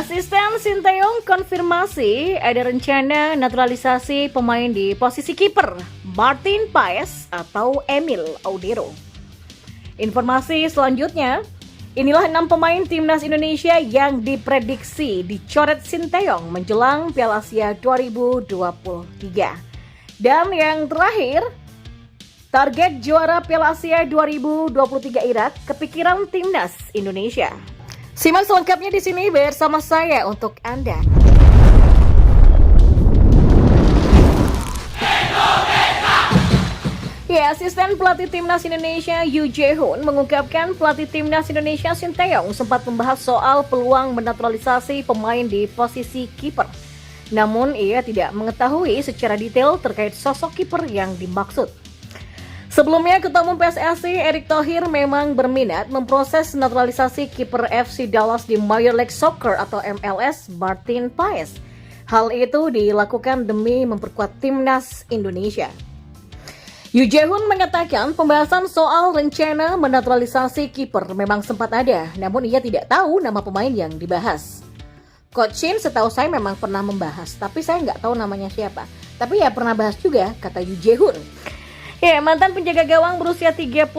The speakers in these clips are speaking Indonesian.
Asisten Sinteyong konfirmasi ada rencana naturalisasi pemain di posisi kiper Martin Paes atau Emil Audero. Informasi selanjutnya, inilah 6 pemain timnas Indonesia yang diprediksi dicoret Sinteyong menjelang Piala Asia 2023. Dan yang terakhir, target juara Piala Asia 2023 Irak kepikiran timnas Indonesia. Simak selengkapnya di sini bersama saya untuk Anda. Ya, asisten pelatih timnas Indonesia Yu Jae-hoon mengungkapkan pelatih timnas Indonesia Sinteyong sempat membahas soal peluang menaturalisasi pemain di posisi kiper. Namun ia tidak mengetahui secara detail terkait sosok kiper yang dimaksud. Sebelumnya, Ketua Umum PSSI Erick Thohir memang berminat memproses naturalisasi kiper FC Dallas di Major League Soccer atau MLS Martin Paes. Hal itu dilakukan demi memperkuat timnas Indonesia. Yu Jae-hoon mengatakan pembahasan soal rencana menaturalisasi kiper memang sempat ada, namun ia tidak tahu nama pemain yang dibahas. Coach Shin setahu saya memang pernah membahas, tapi saya nggak tahu namanya siapa. Tapi ya pernah bahas juga, kata Yu Jae-hoon. Ya, mantan penjaga gawang berusia 39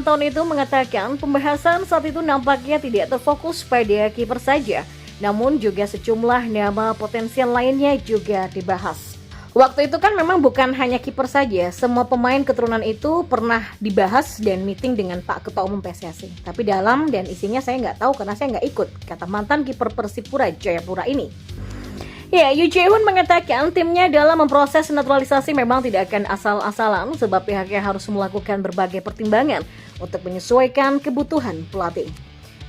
tahun itu mengatakan pembahasan saat itu nampaknya tidak terfokus pada kiper saja, namun juga sejumlah nama potensial lainnya juga dibahas. Waktu itu kan memang bukan hanya kiper saja, semua pemain keturunan itu pernah dibahas dan meeting dengan Pak Ketua Umum PSSI. Tapi dalam dan isinya saya nggak tahu karena saya nggak ikut, kata mantan kiper Persipura Jayapura ini. Ya, Yu Jae-hoon mengatakan timnya dalam memproses naturalisasi memang tidak akan asal-asalan sebab pihaknya harus melakukan berbagai pertimbangan untuk menyesuaikan kebutuhan pelatih.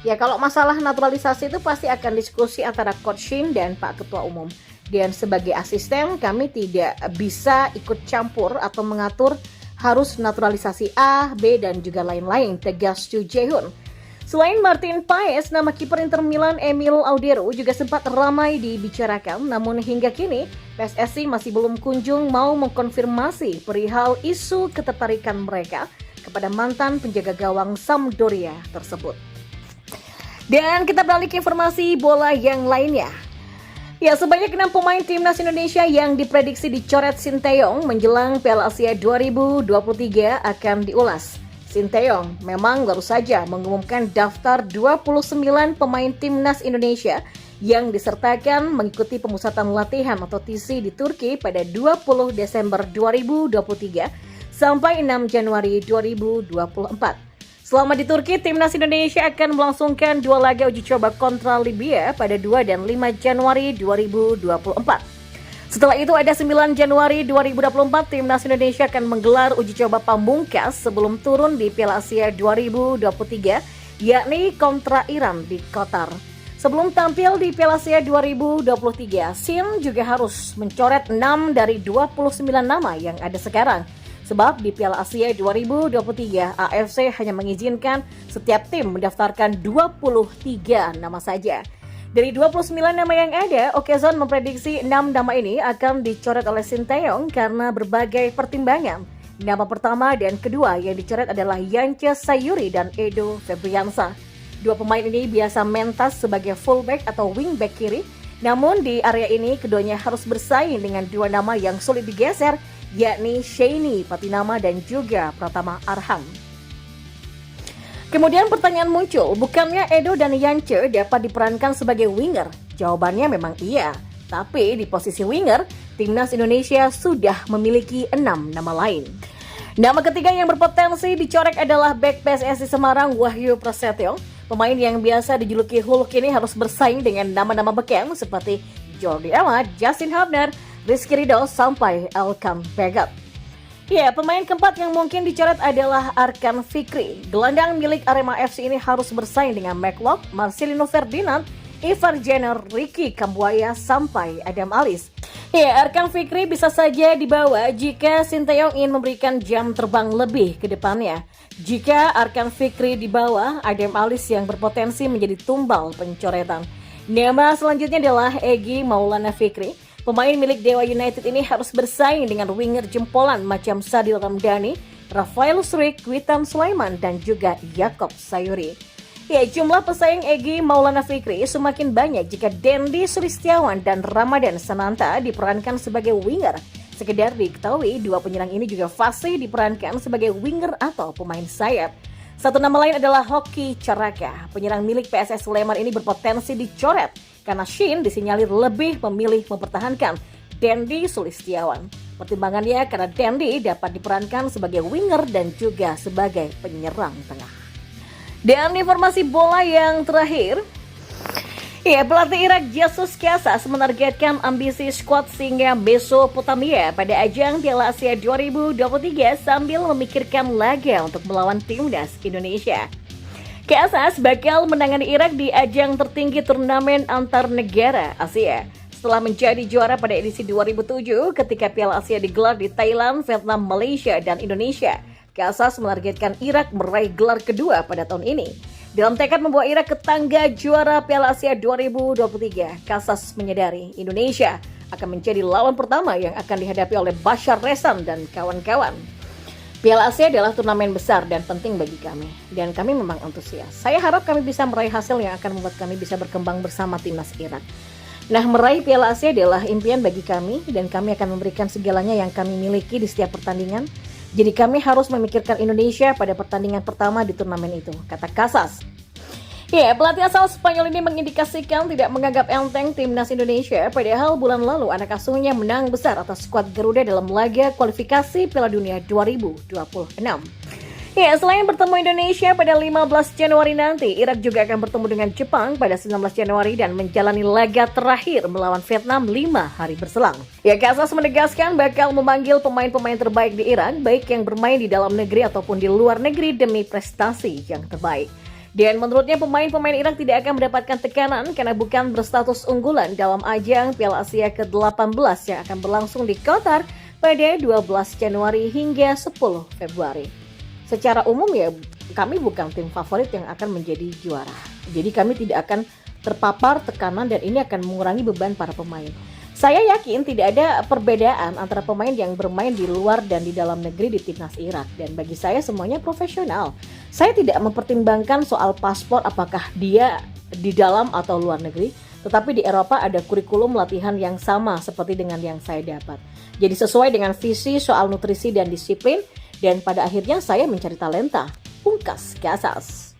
Ya, kalau masalah naturalisasi itu pasti akan diskusi antara Coach Shin dan Pak Ketua Umum. Dan sebagai asisten kami tidak bisa ikut campur atau mengatur harus naturalisasi A, B, dan juga lain-lain, tegas Yu Jae-hoon. Selain Martin Paes, nama kiper Inter Milan Emil Audero juga sempat ramai dibicarakan, namun hingga kini PSSI masih belum kunjung mau mengkonfirmasi perihal isu ketertarikan mereka kepada mantan penjaga gawang Sampdoria tersebut. Dan kita beralih ke informasi bola yang lainnya. Ya, sebanyak 6 pemain timnas Indonesia yang diprediksi dicoret Sinteyong menjelang Piala Asia 2023 akan diulas. Sinteyong memang baru saja mengumumkan daftar 29 pemain timnas Indonesia yang disertakan mengikuti pemusatan latihan atau TC di Turki pada 20 Desember 2023 sampai 6 Januari 2024. Selama di Turki, timnas Indonesia akan melangsungkan 2 laga uji coba kontra Libya pada 2 dan 5 Januari 2024. Setelah itu ada 9 Januari 2024, timnas Indonesia akan menggelar uji coba pamungkas sebelum turun di Piala Asia 2023, yakni kontra Iran di Qatar. Sebelum tampil di Piala Asia 2023, Shin juga harus mencoret 6 dari 29 nama yang ada sekarang. Sebab di Piala Asia 2023, AFC hanya mengizinkan setiap tim mendaftarkan 23 nama saja. Dari 29 nama yang ada, Okezon memprediksi 6 nama ini akan dicoret oleh Sinteyong karena berbagai pertimbangan. Nama pertama dan kedua yang dicoret adalah Yance Sayuri dan Edo Febriansa. 2 pemain ini biasa mentas sebagai fullback atau wingback kiri, namun di area ini keduanya harus bersaing dengan 2 nama yang sulit digeser, yakni Sheini Patinama dan juga Pratama Arham. Kemudian pertanyaan muncul, bukannya Edo dan Yance dapat diperankan sebagai winger? Jawabannya memang iya, tapi di posisi winger, timnas Indonesia sudah memiliki 6 nama lain. Nama ketiga yang berpotensi dicoret adalah bek PSSI Semarang Wahyu Prasetyo. Pemain yang biasa dijuluki Hulk ini harus bersaing dengan nama-nama beken seperti Jordi Amat, Justin Hubner, Rizky Ridho, sampai Elkan Bagat. Ya, pemain keempat yang mungkin dicoret adalah Arkan Fikri. Gelandang milik Arema FC ini harus bersaing dengan McLeod, Marcelino Ferdinand, Ivar Jenner, Ricky Kambuaya, sampai Adam Alis. Ya, Arkan Fikri bisa saja dibawa jika Sinteyong ingin memberikan jam terbang lebih ke depannya. Jika Arkan Fikri dibawa, Adam Alis yang berpotensi menjadi tumbal pencoretan. Nama selanjutnya adalah Egy Maulana Fikri. Pemain milik Dewa United ini harus bersaing dengan winger jempolan macam Sadil Ramdhani, Rafael Struijk, Witan Sulaiman, dan juga Yaakob Sayuri. Ya, jumlah pesaing Egy Maulana Fikri semakin banyak jika Dendi Sulistiawan dan Ramadan Sananta diperankan sebagai winger. Sekedar diketahui, dua penyerang ini juga fasih diperankan sebagai winger atau pemain sayap. Satu nama lain adalah Hoki Caraka. Penyerang milik PSS Sleman ini berpotensi dicoret karena Shin disinyalir lebih memilih mempertahankan Dendi Sulistiawan. Pertimbangannya karena Dendi dapat diperankan sebagai winger dan juga sebagai penyerang tengah. Dan informasi bola yang terakhir, ya, pelatih Irak Jesus Casas menargetkan ambisi skuad singa Mesopotamia pada ajang Piala Asia 2023 sambil memikirkan laga untuk melawan timnas Indonesia. Casas bakal menangani Irak di ajang tertinggi turnamen antar negara Asia. Setelah menjadi juara pada edisi 2007 ketika Piala Asia digelar di Thailand, Vietnam, Malaysia, dan Indonesia, Casas menargetkan Irak meraih gelar kedua pada tahun ini. Dalam tekad membawa Irak ke tangga juara Piala Asia 2023, Casas menyadari Indonesia akan menjadi lawan pertama yang akan dihadapi oleh Bashar Resan dan kawan-kawan. Piala Asia adalah turnamen besar dan penting bagi kami, dan kami memang antusias. Saya harap kami bisa meraih hasil yang akan membuat kami bisa berkembang bersama timnas Irak. Nah, meraih Piala Asia adalah impian bagi kami, dan kami akan memberikan segalanya yang kami miliki di setiap pertandingan. Jadi kami harus memikirkan Indonesia pada pertandingan pertama di turnamen itu, kata Casas. Ya, pelatih asal Spanyol ini mengindikasikan tidak menganggap enteng timnas Indonesia, padahal bulan lalu anak asuhnya menang besar atas skuad Garuda dalam laga kualifikasi Piala Dunia 2026. Ya, selain bertemu Indonesia pada 15 Januari nanti, Irak juga akan bertemu dengan Jepang pada 19 Januari dan menjalani laga terakhir melawan Vietnam 5 hari berselang. Ya, Casas menegaskan bakal memanggil pemain-pemain terbaik di Irak, baik yang bermain di dalam negeri ataupun di luar negeri demi prestasi yang terbaik. Dan menurutnya pemain-pemain Irak tidak akan mendapatkan tekanan karena bukan berstatus unggulan dalam ajang Piala Asia ke-18 yang akan berlangsung di Qatar pada 12 Januari hingga 10 Februari. Secara umum ya, kami bukan tim favorit yang akan menjadi juara. Jadi kami tidak akan terpapar tekanan dan ini akan mengurangi beban para pemain. Saya yakin tidak ada perbedaan antara pemain yang bermain di luar dan di dalam negeri di timnas Irak. Dan bagi saya semuanya profesional. Saya tidak mempertimbangkan soal paspor apakah dia di dalam atau luar negeri. Tetapi di Eropa ada kurikulum latihan yang sama seperti dengan yang saya dapat. Jadi sesuai dengan visi soal nutrisi dan disiplin. Dan pada akhirnya saya mencari talenta, pungkas Casas.